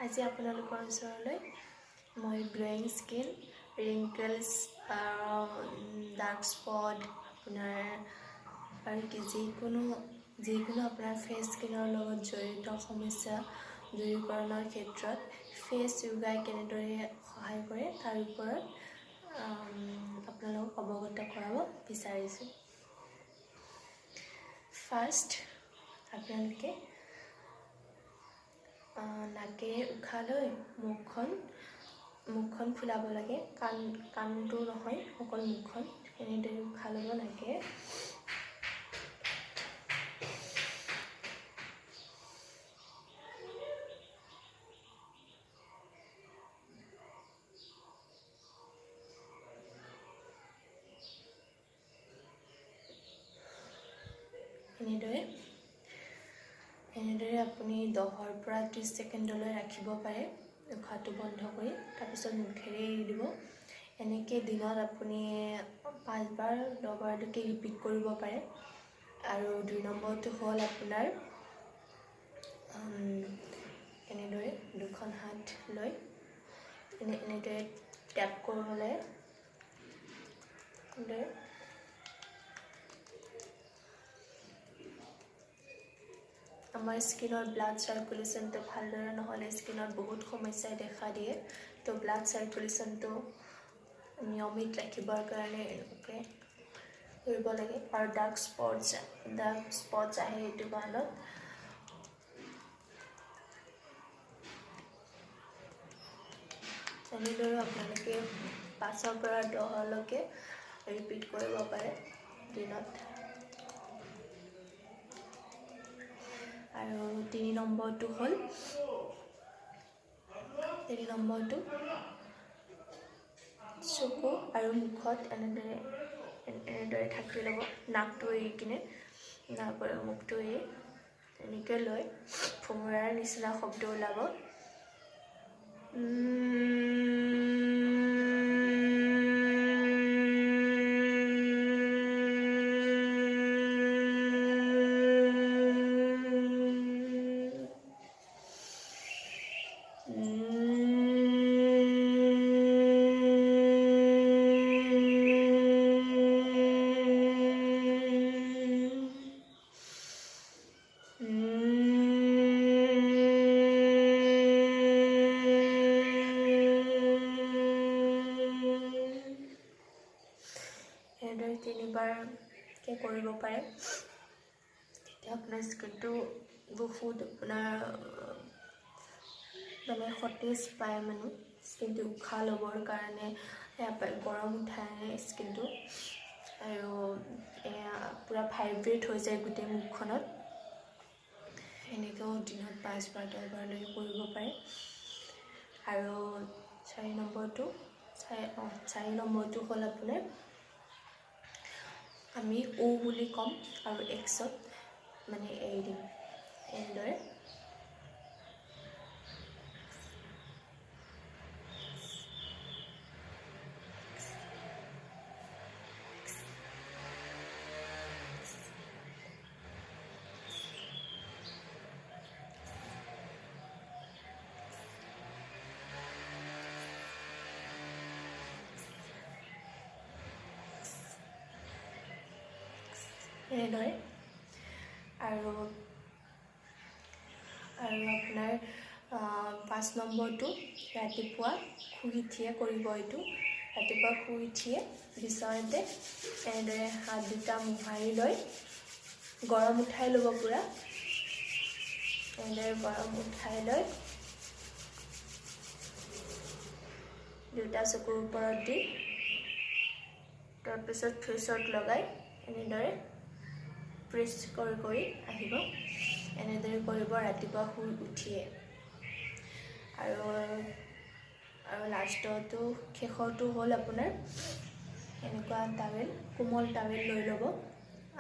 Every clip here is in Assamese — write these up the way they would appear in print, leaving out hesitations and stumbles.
আজি আপোনালোকৰ ওচৰলৈ মই glowing skin, wrinkles, dark spot আপোনাৰ আৰু কি যিকোনো আপোনাৰ ফেচ স্কিনৰ লগত জড়িত সমস্যা দূৰীকৰণৰ ক্ষেত্ৰত ফেচ য়োগাই কেনেদৰে সহায় কৰে তাৰ ওপৰত আপোনালোকক অৱগত কৰাব বিচাৰিছোঁ। ফাৰ্ষ্ট আপোনালোকে নাকেৰে উশাহ লৈ মুখখন ফুলাব লাগে, কাণটো নহয়, অকল মুখখন এনেদৰে উশাহ ল'ব নাকেৰে। এনেদৰে আপুনি 10ৰ পৰা 30 ছেকেণ্ডলৈ ৰাখিব পাৰে উশাহটো বন্ধ কৰি, তাৰপিছত মুখেৰে এৰি দিব। এনেকৈ দিনত আপুনি 5বাৰ 10বাৰলৈকে ৰিপিট কৰিব পাৰে। আৰু 2 নম্বৰটো হ'ল আপোনাৰ এনেদৰে দুখন হাত লৈ এনেদৰে টেপ কৰিব লাগে। আমাৰ স্কিনৰ ব্লাড চাৰ্কুলেশ্যনটো ভালদৰে নহ'লে স্কিনত বহুত সমস্যাই দেখা দিয়ে। তো ব্লাড চাৰ্কুলেশ্যনটো নিয়মিত ৰাখিবৰ কাৰণে এনেকৈ কৰিব লাগে। আৰু ডাৰ্ক স্পটছ আহে এইটো কাৰণত। এনেদৰে আপোনালোকে 5ৰ পৰা 10লৈকে ৰিপিট কৰিব পাৰে দিনত। আৰু 3 নম্বৰটো হ'ল চকু আৰু মুখত এনেদৰে ঢাকি ল'ব। নাকটো এৰি কিনে, নাক আৰু মুখটো এৰি এনেকৈ লৈ ফুমুৰাৰ নিচিনা শব্দ ওলাব। এনেদৰে 3বাৰকৈ কৰিব পাৰে। তেতিয়া আপোনাৰ স্কিনটো বহুত আপোনাৰ সতেজ পায়। স্কিনটো উশাহ ল'বৰ কাৰণে গৰম উঠায় স্কিনটো, আৰু পূৰা ভাইব্ৰেট হৈ যায় গোটেই মুখখনত। এনেকৈও দিনত 5বাৰ 10বাৰলৈকে কৰিব পাৰে। আৰু 4 নম্বৰটো হ'ল আপোনাৰ আমি ও বুলি ক'ম আৰু এক্সত এৰি দিম। এনেদৰে আৰু আপোনাৰ 5 নম্বৰটো ৰাতিপুৱা শুই উঠিয়ে কৰিব। এইটো ৰাতিপুৱা শুই উঠিয়ে বিচনাতে এনেদৰে হাত দুটা মোহাৰি লৈ গৰম উঠাই ল'ব পূৰা। এনেদৰে গৰম উঠাই লৈ দুটা চকুৰ ওপৰত দি, তাৰপিছত ফেচত লগাই এনেদৰে প্ৰেছ কৰি আহিব। এনেদৰে কৰিব ৰাতিপুৱা শুই উঠিয়ে। আৰু শেষৰটো হ'ল আপোনাৰ এনেকুৱা কোমল টাৱেল লৈ ল'ব।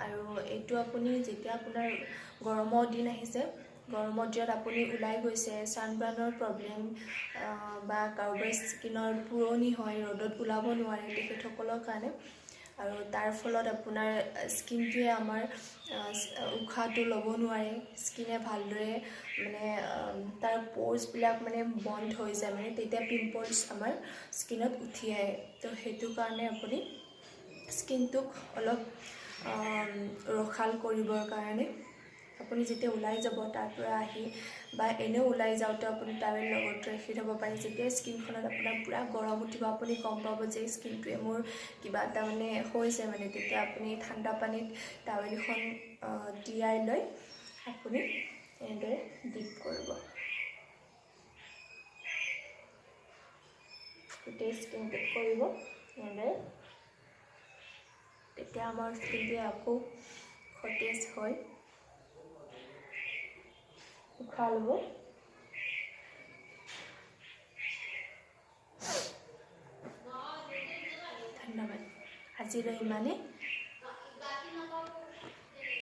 আৰু এইটো আপুনি যেতিয়া আপোনাৰ গৰমৰ দিন আহিছে, গৰমৰ দিনত আপুনি ওলাই গৈছে, ছানবাৰ্ণৰ প্ৰব্লেম বা কাৰোবাৰ স্কিনৰ পুৰণি হয়, ৰ'দত ওলাব নোৱাৰে, তেখেতসকলৰ কাৰণে আৰু তাৰ ফলত আপোনাৰ স্কিনটোৱে আমাৰ উশাহটো ল'ব নোৱাৰে, স্কিনে ভালদৰে মানে তাৰ প'ৰ্ছবিলাক মানে বন্ধ হৈ যায়, মানে তেতিয়া পিম্পলছ আমাৰ স্কিনত উঠি আহে। তো সেইটো কাৰণে আপুনি স্কিনটোক অলপ ৰখাল কৰিবৰ কাৰণে আপুনি যেতিয়া ওলাই যাব তাৰ পৰা আহি বা এনেও ওলাই যাওঁতে আপুনি টাৱেল লগত ৰাখি থ'ব পাৰে। যেতিয়া স্কিনখনত আপোনাৰ পূৰা গৰম উঠিব, আপুনি গম পাব যে স্কিনটোৱে মোৰ কিবা এটা মানে হৈছে, মানে তেতিয়া আপুনি ঠাণ্ডা পানীত টাৱেলখন তিয়াই লৈ আপুনি এনেদৰে ডিপ কৰিব। গোটেই স্কিনটোত কৰিব এনেদৰে। তেতিয়া আমাৰ স্কিনটোৱে আকৌ সতেজ হয়, উশাহ ল'ব। ধন্যবাদ। আজিলৈ ইমানেই।